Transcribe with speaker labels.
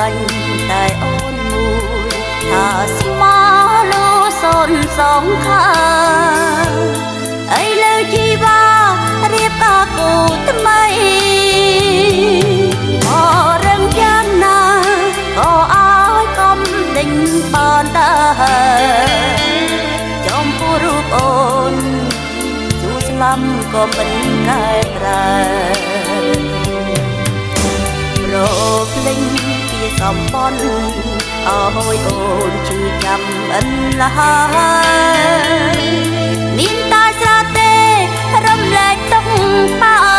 Speaker 1: ឡាញ់តែអូនមួយថាស្មាលោសូនសងខាអីលើជីវ៉ារៀបការគូថ្មីមករឹងយ៉ាងណាក៏ឲ្យកុំដេញបានដែរចំពោះរូបអូនយូរស្លាប់ក៏មិនកែប្រែរភ្លេងពីសំបន់អើយអូនឈឺចាំអិនឡាមានតែស្រទេរំលែកទុកបា